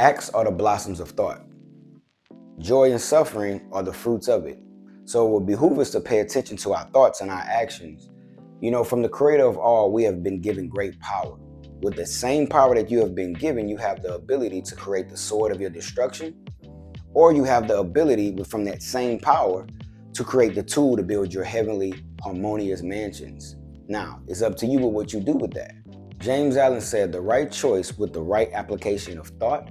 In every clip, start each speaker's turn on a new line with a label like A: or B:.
A: Acts are the blossoms of thought. Joy and suffering are the fruits of it. So it will behoove us to pay attention to our thoughts and our actions. You know, from the creator of all, we have been given great power. With the same power that you have been given, you have the ability to create the sword of your destruction, or you have the ability from that same power to create the tool to build your heavenly, harmonious mansions. Now, it's up to you with what you do with that. James Allen said the right choice with the right application of thought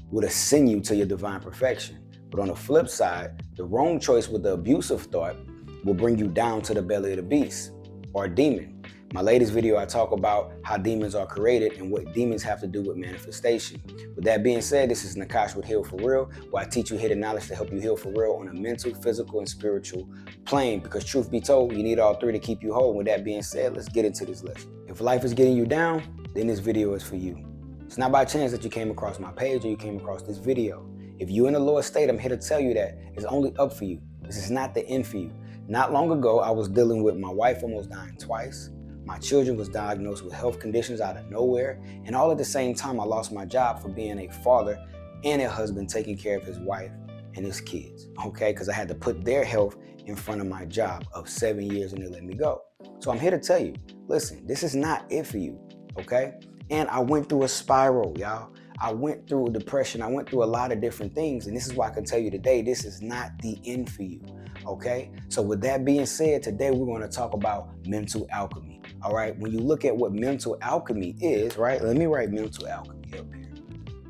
A: would ascend you to your divine perfection. But on the flip side, the wrong choice with the abuse of thought will bring you down to the belly of the beast or demon. My latest video, I talk about how demons are created and what demons have to do with manifestation. With that being said, this is Nakash with Heal For Real, where I teach you hidden knowledge to help you heal for real on a mental, physical, and spiritual plane. Because truth be told, you need all three to keep you whole. With that being said, let's get into this lesson. If life is getting you down, then this video is for you. It's not by chance that you came across my page or you came across this video. If you're in a lower state, I'm here to tell you that it's only up for you. This is not the end for you. Not long ago, I was dealing with my wife almost dying twice. My children was diagnosed with health conditions out of nowhere. And all at the same time, I lost my job for being a father and a husband taking care of his wife and his kids, okay? Because I had to put their health in front of my job of 7 years and they let me go. So I'm here to tell you, listen, this is not it for you, okay? And I went through a spiral, y'all. I went through depression. I went through a lot of different things. And this is why I can tell you today, this is not the end for you, okay? So with that being said, today we're going to talk about mental alchemy. All right, when you look at what mental alchemy is, right? Let me write mental alchemy up here.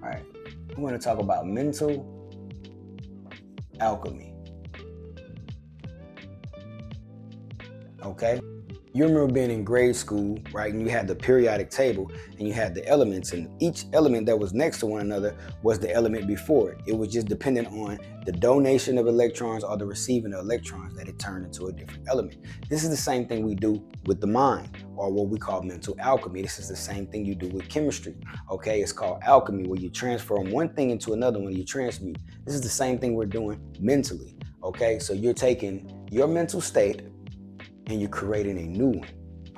A: All right, we're going to talk about mental alchemy. Okay, you remember being in grade school, right? And you had the periodic table and you had the elements, and each element that was next to one another was the element before it. It was just dependent on the donation of electrons or the receiving of electrons that it turned into a different element. This is the same thing we do with the mind, or what we call mental alchemy. This is the same thing you do with chemistry, okay? It's called alchemy, where you transform one thing into another when you transmute. This is the same thing we're doing mentally, okay? So you're taking your mental state and you're creating a new one,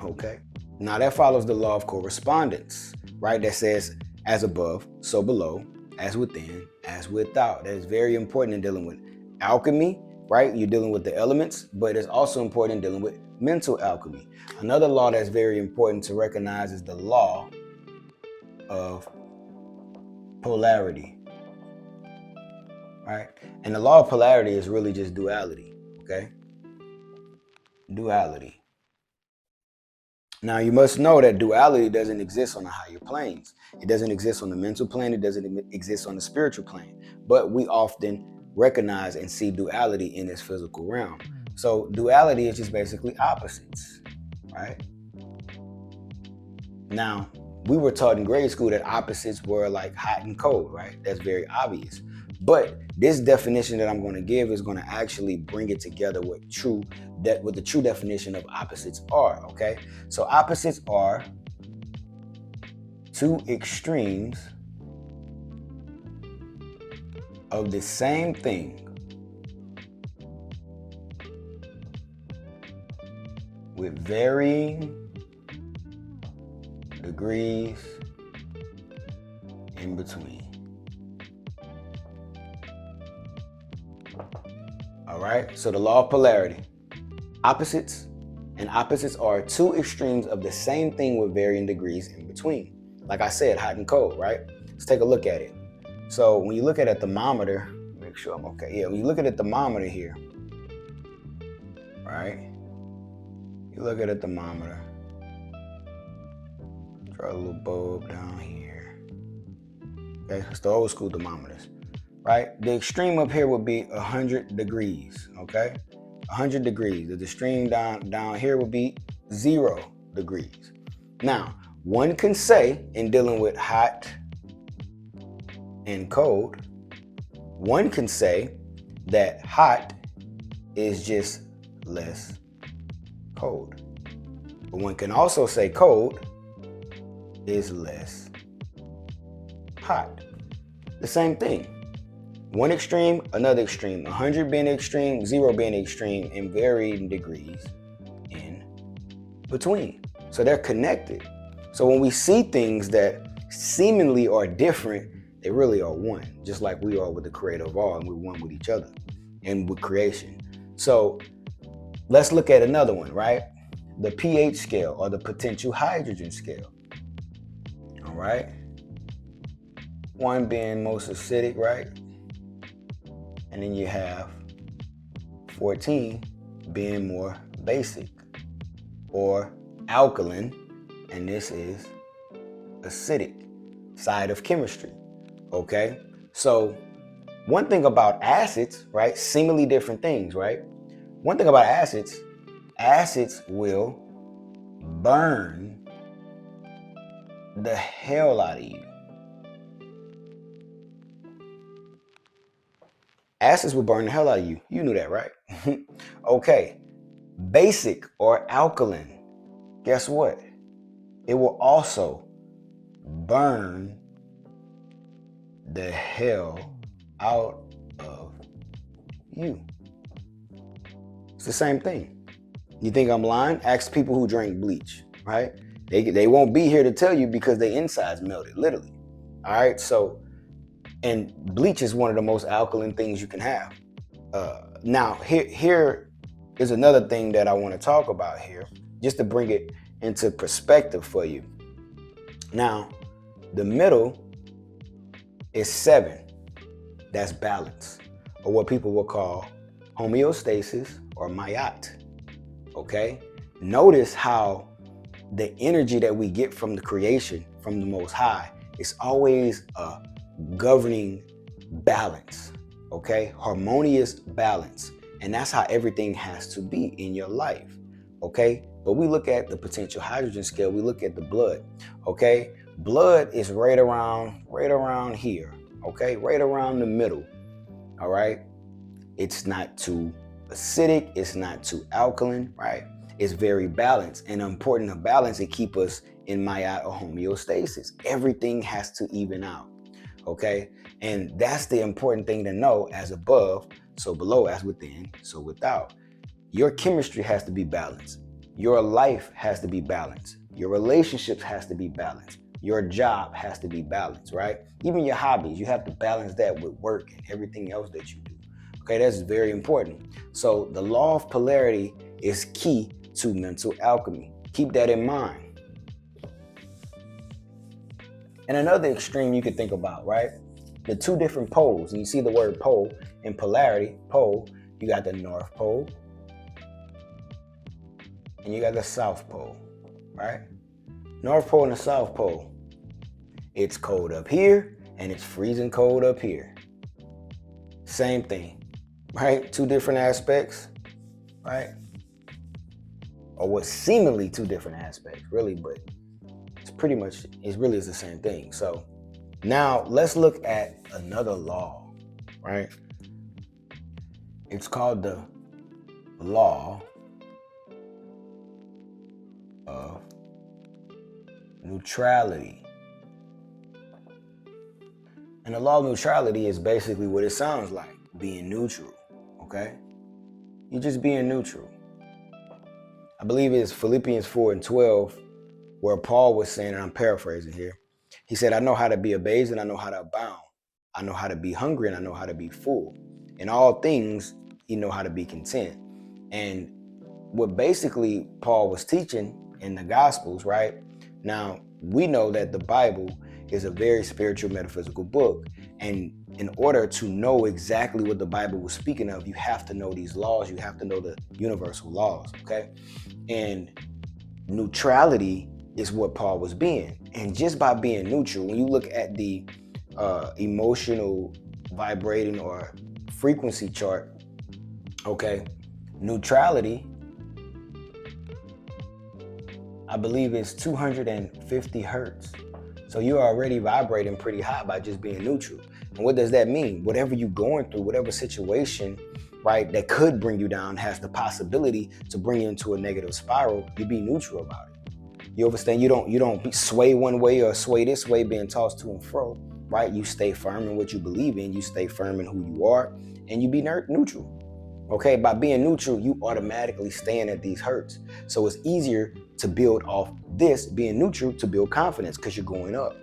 A: okay? Now that follows the law of correspondence, right? That says, as above, so below, as within, as without. That is very important in dealing with alchemy, right? You're dealing with the elements, but it's also important in dealing with mental alchemy. Another law that's very important to recognize is the law of polarity, right? And the law of polarity is really just duality, okay? Duality. Now you must know that duality doesn't exist on the higher planes. It doesn't exist on the mental plane. It doesn't exist on the spiritual plane. But we often recognize and see duality in this physical realm. So duality is just basically opposites, right? Now, we were taught in grade school that opposites were like hot and cold, right? That's very obvious. But this definition that I'm going to give is going to actually bring it together with what the true definition of opposites are, okay? So opposites are two extremes of the same thing with varying degrees in between. All right, so the law of polarity. Opposites are two extremes of the same thing with varying degrees in between. Like I said, hot and cold, right? Let's take a look at it. So when you look at a thermometer, make sure I'm okay. Yeah, when you look at a thermometer here, right? You look at a thermometer. Draw a little bulb down here. Okay, it's the old school thermometers, right? The extreme up here would be 100 degrees, okay? 100 degrees. The extreme down here would be 0 degrees. Now, one can say in dealing with hot and cold, one can say that hot is just less cold. But one can also say cold is less hot. The same thing. One extreme, another extreme. 100 being extreme, 0 being extreme, in varying degrees in between. So they're connected. So when we see things that seemingly are different, They really are one, just like we are with the creator of all, and we're one with each other and with creation. So let's look at another one, right? The pH scale, or the potential hydrogen scale. All right. One being most acidic, right? And then you have 14 being more basic or alkaline, and this is acidic side of chemistry. Okay, so one thing about acids, right? Seemingly different things, right? One thing about acids will burn the hell out of you. Acids will burn the hell out of you. You knew that, right? Okay. Basic or alkaline, guess what? It will also burn the hell out of you. It's the same thing. You think I'm lying? Ask people who drink bleach, right? They won't be here to tell you because their insides melted, literally. All right, so, and bleach is one of the most alkaline things you can have. Now, here is another thing that I want to talk about here, just to bring it into perspective for you. Now, the middle is 7. That's balance, or what people will call homeostasis or mayat. Okay? Notice how the energy that we get from the creation, from the Most High, is always a governing balance. Okay? Harmonious balance. And that's how everything has to be in your life. Okay? But we look at the potential hydrogen scale, we look at the blood. Okay? Blood is right around here. Okay? Right around the middle. All right? It's not too acidic, it's not too alkaline, right? It's very balanced. And important to balance and keep us in mayat or homeostasis. Everything has to even out. Okay? And that's the important thing to know: as above, so below; as within, so without. Your chemistry has to be balanced. Your life has to be balanced. Your relationships has to be balanced. Your job has to be balanced, right? Even your hobbies, you have to balance that with work and everything else that you do. Okay, that's very important. So the law of polarity is key to mental alchemy. Keep that in mind. And another extreme you could think about, right? The two different poles. And you see the word pole in polarity, pole, you got the North Pole and you got the South Pole, right? North Pole and the South Pole. It's cold up here and it's freezing cold up here. Same thing, right? Two different aspects, right? Or what seemingly two different aspects, really, but it's pretty much, it really is the same thing. So now let's look at another law, right? It's called the law of neutrality. And the law of neutrality is basically what it sounds like: being neutral, okay? You're just being neutral. I believe it's Philippians 4:12, where Paul was saying, and I'm paraphrasing here, he said, I know how to be abased and I know how to abound. I know how to be hungry and I know how to be full. In all things, you know how to be content. And what basically Paul was teaching in the Gospels, right? Now, we know that the Bible is a very spiritual, metaphysical book. And in order to know exactly what the Bible was speaking of, you have to know these laws. You have to know the universal laws, okay? And neutrality is what Paul was being. And just by being neutral, when you look at the emotional vibrating or frequency chart, okay, neutrality, I believe it's 250 hertz. So you're already vibrating pretty high by just being neutral. And what does that mean? Whatever you're going through, whatever situation, right, that could bring you down, has the possibility to bring you into a negative spiral, you be neutral about it. You understand? You don't sway one way or sway this way, being tossed to and fro, right? You stay firm in what you believe in. You stay firm in who you are, and you be neutral. Okay, by being neutral, you automatically stand at these hertz. So it's easier to build off this, being neutral, to build confidence, because you're going up.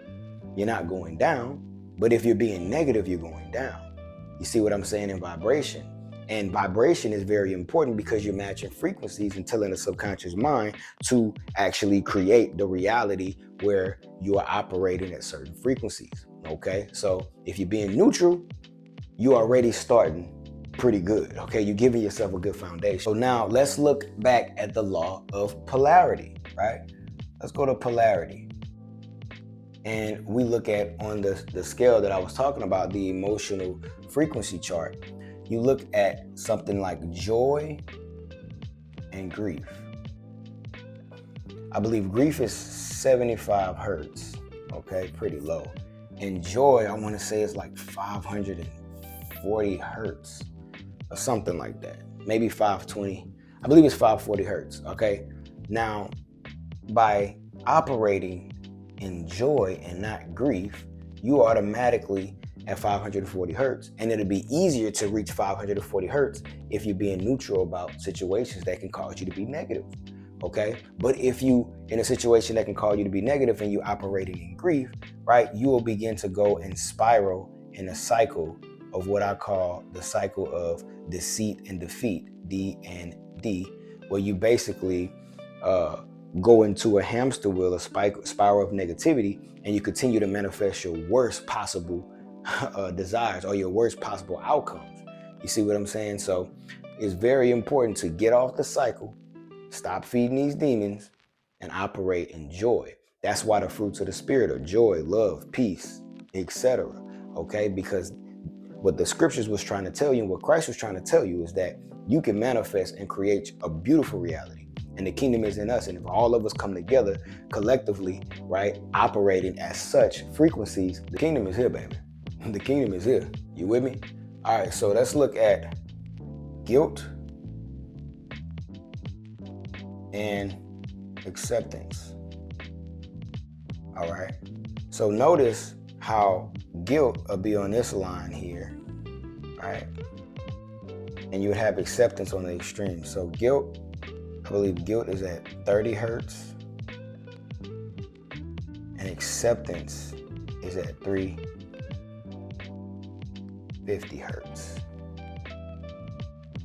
A: You're not going down, But if you're being negative, you're going down. You see what I'm saying in vibration? And vibration is very important because you're matching frequencies and telling the subconscious mind to actually create the reality where you are operating at certain frequencies. Okay, so if you're being neutral, you're already starting pretty good. Okay, you're giving yourself a good foundation. So now let's look back at the law of polarity, right? Let's go to polarity. And we look at on the scale that I was talking about, the emotional frequency chart. You look at something like joy and grief. I believe grief is 75 hertz, okay, pretty low. And joy, I want to say is like 540 hertz or something like that. Maybe 520. I believe it's 540 hertz, okay? Now, by operating in joy and not grief, you automatically at 540 hertz, and it'll be easier to reach 540 hertz if you're being neutral about situations that can cause you to be negative, okay? But if you in a situation that can cause you to be negative and you're operating in grief, right, you will begin to go and spiral in a cycle of what I call the cycle of deceit and defeat, D&D, where you basically go into a hamster wheel, a spiral of negativity, and you continue to manifest your worst possible desires or your worst possible outcomes. You see what I'm saying? So it's very important to get off the cycle, stop feeding these demons, and operate in joy. That's why the fruits of the spirit are joy, love, peace, etc. Okay? Because what the scriptures was trying to tell you and what Christ was trying to tell you is that you can manifest and create a beautiful reality. And the kingdom is in us. And if all of us come together collectively, right, operating at such frequencies, the kingdom is here, baby. The kingdom is here. You with me? All right, so let's look at guilt and acceptance. All right. So notice how guilt will be on this line here, right? And you would have acceptance on the extreme. So guilt, I believe guilt is at 30 hertz and acceptance is at 350 hertz,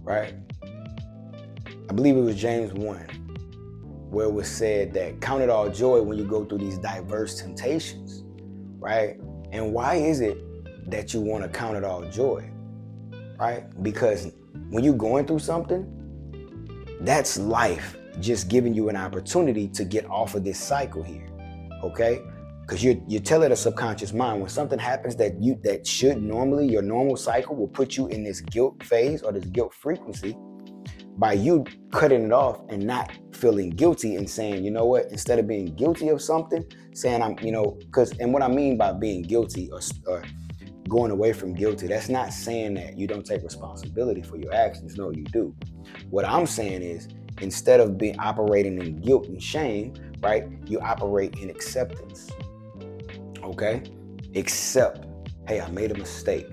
A: right? I believe it was James 1 where it was said that count it all joy when you go through these diverse temptations, right? And why is it that you want to count it all joy, right? Because when you're going through something, that's life just giving you an opportunity to get off of this cycle here, okay? Because you're telling the subconscious mind when something happens that should normally, your normal cycle will put you in this guilt phase or this guilt frequency. By you cutting it off and not feeling guilty and saying, you know what, instead of being guilty of something, saying and what I mean by being guilty or going away from guilty, that's not saying that you don't take responsibility for your actions. No, you do. What I'm saying is instead of being operating in guilt and shame, right, you operate in acceptance. Okay? Accept, hey, I made a mistake.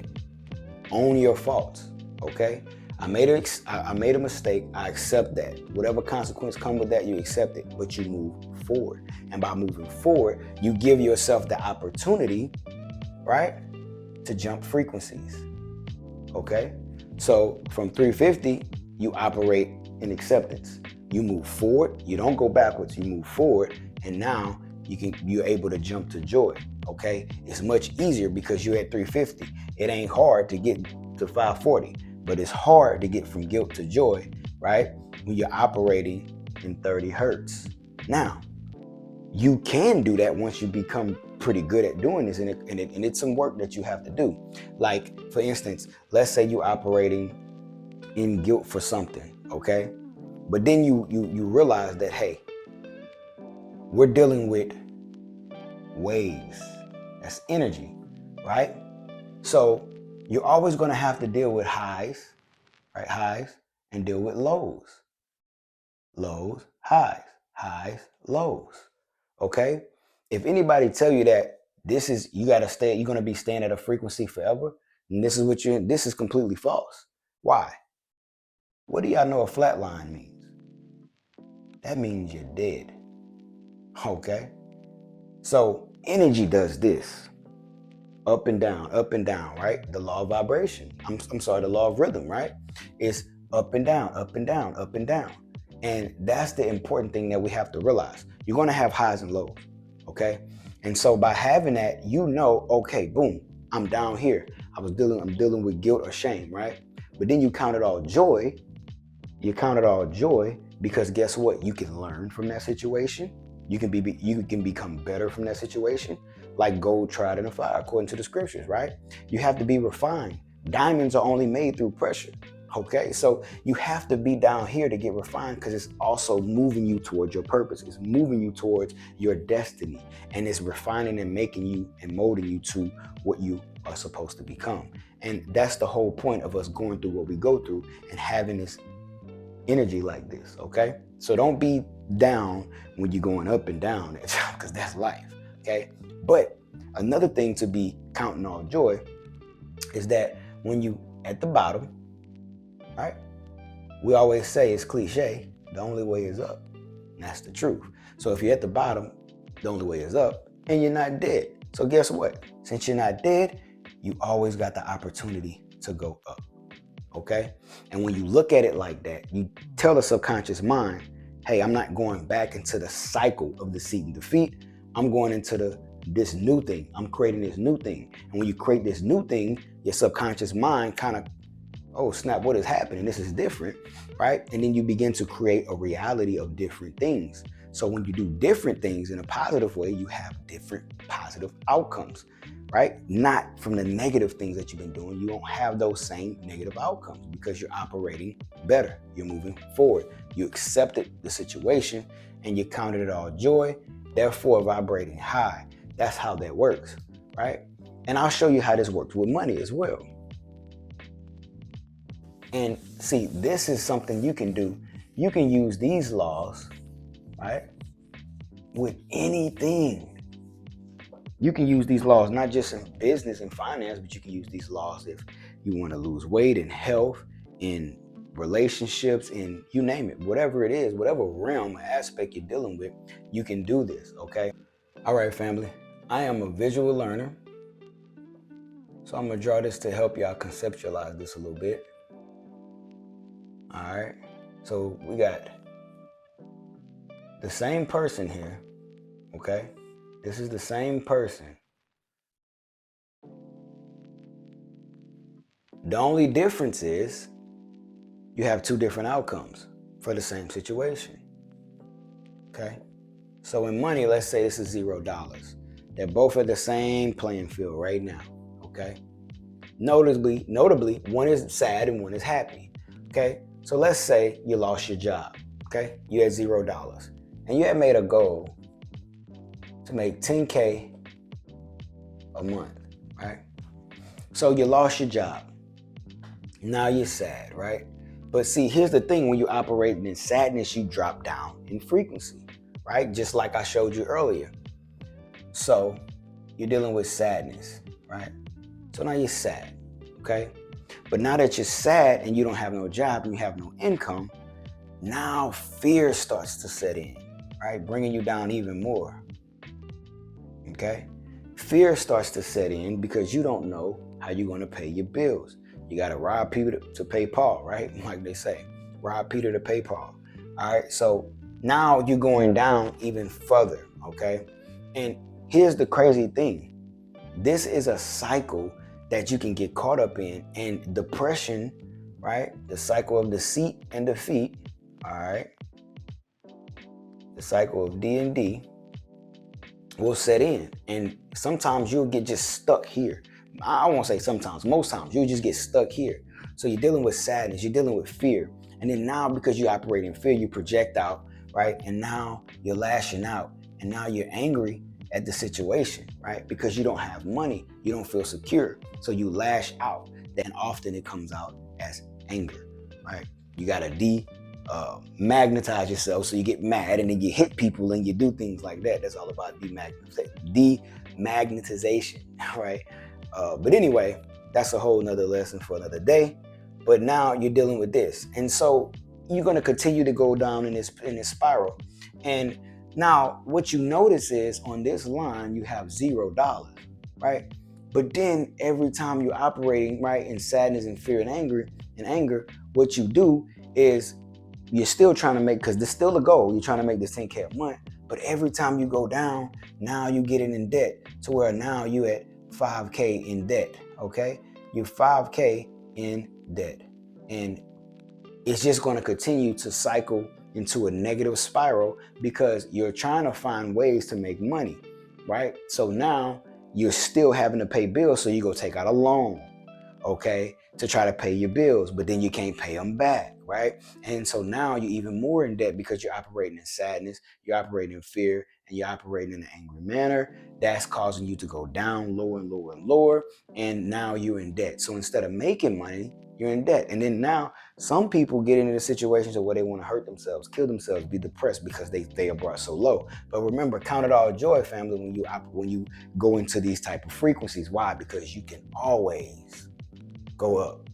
A: Own your faults. Okay? I made a mistake. I accept that. Whatever consequence come with that, you accept it, but you move forward. And by moving forward, you give yourself the opportunity, right, to jump frequencies. Okay? So from 350, you operate in acceptance. You move forward. You don't go backwards. You move forward, and now you're able to jump to joy. Okay? It's much easier because you're at 350. It ain't hard to get to 540. But it's hard to get from guilt to joy, right? When you're operating in 30 hertz. Now, you can do that once you become pretty good at doing this, and it's some work that you have to do. Like, for instance, let's say you're operating in guilt for something, okay? But then you realize that, hey, we're dealing with waves. That's energy, right? So you're always going to have to deal with highs, right? Highs, and deal with lows. Lows, highs, lows. Okay? If anybody tell you that you're going to be staying at a frequency forever, and this is completely false. Why? What do y'all know a flat line means? That means you're dead. Okay? So energy does this. up and down, right? The law of vibration. I'm sorry, the law of rhythm, right? It's up and down, up and down, up and down. And that's the important thing that we have to realize. You're going to have highs and lows, okay? And so by having that, you know, okay, boom, I'm down here. I'm dealing with guilt or shame, right? But then you count it all joy. You count it all joy because guess what? You can learn from that situation. You can become better from that situation, like gold tried in the fire, according to the scriptures, right? You have to be refined. Diamonds are only made through pressure. Okay, so you have to be down here to get refined because it's also moving you towards your purpose. It's moving you towards your destiny, and it's refining and making you and molding you to what you are supposed to become. And that's the whole point of us going through what we go through and having this energy like this, okay? So don't be down when you're going up and down because that's life, okay? But another thing to be counting all joy is that when you at the bottom, right? We always say it's cliche, the only way is up. And that's the truth. So if you're at the bottom, the only way is up and you're not dead. So guess what? Since you're not dead, you always got the opportunity to go up. Okay? And when you look at it like that, you tell the subconscious mind, hey, I'm not going back into the cycle of deceit and defeat. I'm going into this new thing. I'm creating this new thing. And when you create this new thing, your subconscious mind kind of, oh snap, what is happening? This is different, right? And then you begin to create a reality of different things. So when you do different things in a positive way, you have different positive outcomes, right? Not from the negative things that you've been doing. You don't have those same negative outcomes because you're operating better. You're moving forward. You accepted the situation and you counted it all joy, therefore vibrating high. That's how that works, right? And I'll show you how this works with money as well. And see, this is something you can do. You can use these laws, right, with anything. You can use these laws not just in business and finance, but you can use these laws if you want to lose weight, in health, in relationships, in you name it, whatever it is, whatever realm, aspect you're dealing with, you can do this, okay? All right, family, I am a visual learner. So I'm going to draw this to help y'all conceptualize this a little bit. All right, so we got the same person here, okay? This is the same person. The only difference is you have two different outcomes for the same situation, okay? So in money, let's say this is $0. They're both at the same playing field right now, okay? Notably, one is sad and one is happy, okay? So let's say you lost your job, okay? You had $0 and you had made a goal to make 10K a month, right? So you lost your job. Now you're sad, right? But see, here's the thing, when you're operating in sadness, you drop down in frequency, right? Just like I showed you earlier. So you're dealing with sadness, right? So now you're sad, okay? But now that you're sad and you don't have no job and you have no income, now fear starts to set in, right? Bringing you down even more, okay? Fear starts to set in because you don't know how you're going to pay your bills. You got to rob Peter to pay Paul, right? Like they say, rob Peter to pay Paul. All right, so now you're going down even further, okay? And here's the crazy thing. This is a cycle that you can get caught up in, and depression, right? The cycle of deceit and defeat, all right? The cycle of D and D will set in, and sometimes you'll get just stuck here. I won't say sometimes, most times you'll just get stuck here. So you're dealing with sadness, you're dealing with fear, and then now because you operate in fear, you project out, right? And now you're lashing out, and now you're angry at the situation, right? Because you don't have money, you don't feel secure, so you lash out. Then often it comes out as anger, right? You gotta magnetize yourself, so you get mad and then you hit people and you do things like that. That's all about demagnetization, right? But anyway, that's a whole nother lesson for another day. But now you're dealing with this, and so you're gonna continue to go down in this spiral. And now what you notice is on this line you have $0, right? But then every time you're operating right in sadness and fear and anger, what you do is you're still trying to make, because there's still a goal, you're trying to make this 10K a month, but every time you go down, now you get in debt to where now you at 5K in debt, okay? You're 5K in debt. And it's just going to continue to cycle into a negative spiral because you're trying to find ways to make money, right? So now you're still having to pay bills, so you go take out a loan, okay, to try to pay your bills, but then you can't pay them back, right? And so now you're even more in debt because you're operating in sadness, you're operating in fear, and you're operating in an angry manner. That's causing you to go down lower and lower and lower, and now you're in debt. So instead of making money, you're in debt. And then now some people get into the situations where they want to hurt themselves, kill themselves, be depressed because they are brought so low. But remember, count it all joy, family, when you go into these type of frequencies. Why? Because you can always go up.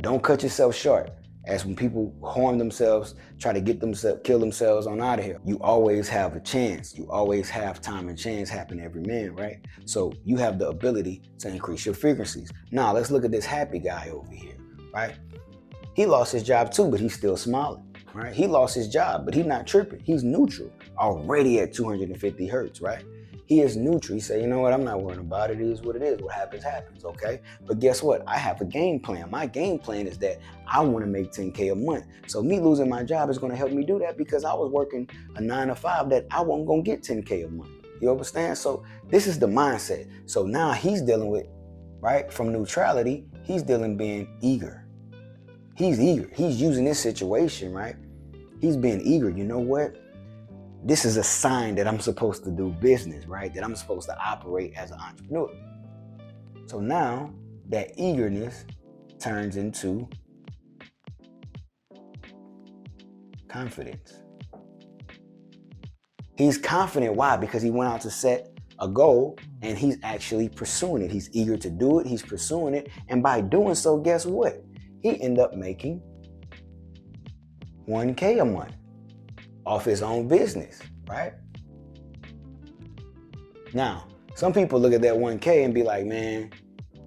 A: Don't cut yourself short. As when people harm themselves, try to get themselves, kill themselves on out of here, you always have a chance. You always have time and chance happen to every man, right? So you have the ability to increase your frequencies. Now let's look at this happy guy over here, right? He lost his job too, but he's still smiling, right? He lost his job, but he's not tripping. He's neutral, already at 250 hertz, right? He is neutral. He said, you know what, I'm not worrying about it. It is what it is. What happens, happens, okay? But guess what? I have a game plan. My game plan is that I want to make 10K a month. So me losing my job is going to help me do that because I was working a 9 to 5 that I wasn't going to get 10K a month. You understand? So this is the mindset. So now he's dealing with, right, from neutrality, he's dealing being eager. He's eager. He's using this situation, right? He's being eager. You know what? This is a sign that I'm supposed to do business, right? That I'm supposed to operate as an entrepreneur. So now that eagerness turns into confidence. He's confident. Why? Because he went out to set a goal and he's actually pursuing it. He's eager to do it. He's pursuing it. And by doing so, guess what? He ended up making 1K a month off his own business, right? Now, some people look at that 1K and be like, man,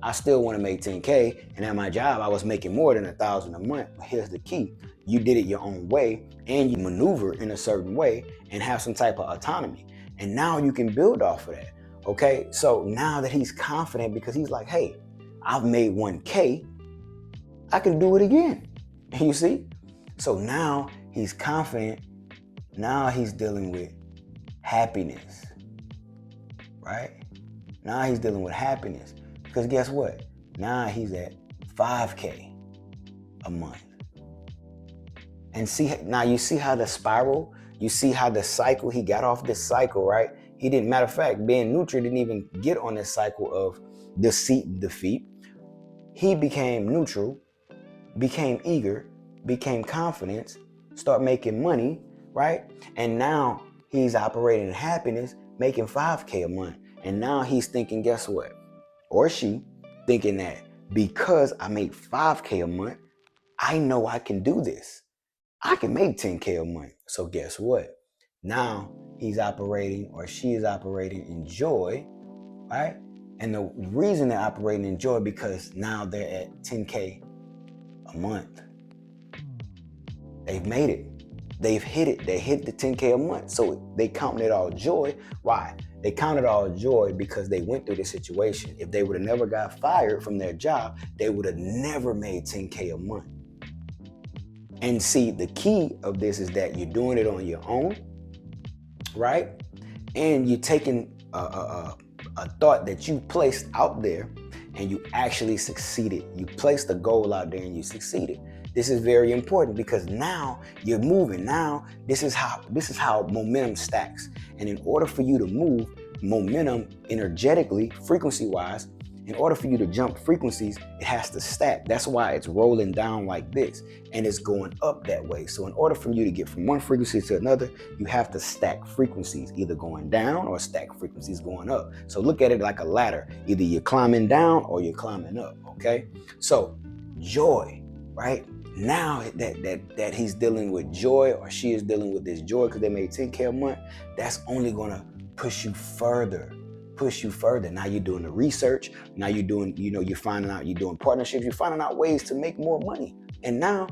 A: I still want to make 10K. And at my job, I was making more than 1,000 a month. But here's the key. You did it your own way and you maneuver in a certain way and have some type of autonomy. And now you can build off of that. Okay. So now that he's confident because he's like, hey, I've made 1K, I can do it again. You see? So now he's confident. Now he's dealing with happiness, right? Now he's dealing with happiness because guess what? Now he's at 5K a month. And see, now you see how the spiral, you see how the cycle, he got off this cycle, right? He didn't, matter of fact, being neutral didn't even get on this cycle of deceit and defeat. He became neutral, became eager, became confident, start making money, right? And now he's operating in happiness, making 5K a month. And now he's thinking, guess what? Or she thinking that because I make 5K a month, I know I can do this. I can make 10K a month. So guess what? Now he's operating or she is operating in joy, right? And the reason they're operating in joy because now they're at 10K a month. They've made it. They've hit it. They hit the 10K a month. So they counted it all joy. Why? They counted all joy because they went through this situation. If they would have never got fired from their job, they would have never made 10K a month. And see, the key of this is that you're doing it on your own, right? And you're taking a thought that you placed out there and you actually succeeded. You placed a goal out there and you succeeded. This is very important because now you're moving. Now this is how momentum stacks. And in order for you to move momentum energetically, frequency-wise, in order for you to jump frequencies, it has to stack. That's why it's rolling down like this and it's going up that way. So in order for you to get from one frequency to another, you have to stack frequencies, either going down or stack frequencies going up. So look at it like a ladder. Either you're climbing down or you're climbing up, okay? So joy, right? Now that he's dealing with joy or she is dealing with this joy because they made 10K a month, that's only gonna push you further push you further. Now you're doing the research. Now you're doing, you're finding out, you're doing partnerships. You're finding out ways to make more money. And now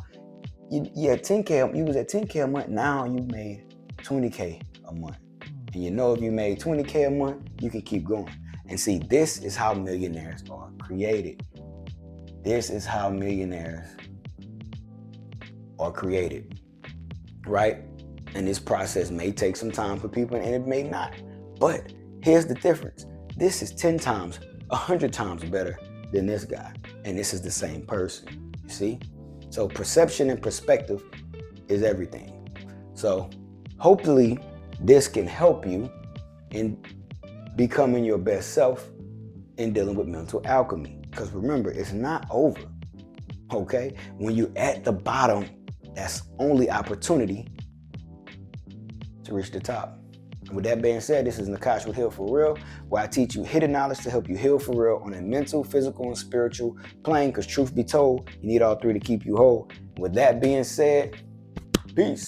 A: you're at 10K. You was at 10K a month. Now you made 20K a month. And if you made 20K a month, you can keep going. And see, this is how millionaires are created. This is how millionaires are created, right? And this process may take some time for people and it may not. But here's the difference. This is 10 times, 100 times better than this guy. And this is the same person, you see? So perception and perspective is everything. So hopefully this can help you in becoming your best self in dealing with mental alchemy. Because remember, it's not over, okay? When you're at the bottom, that's only opportunity to reach the top. With that being said, this is Nakash with Heal For Real, where I teach you hidden knowledge to help you heal for real on a mental, physical, and spiritual plane. Because truth be told, you need all three to keep you whole. With that being said, peace.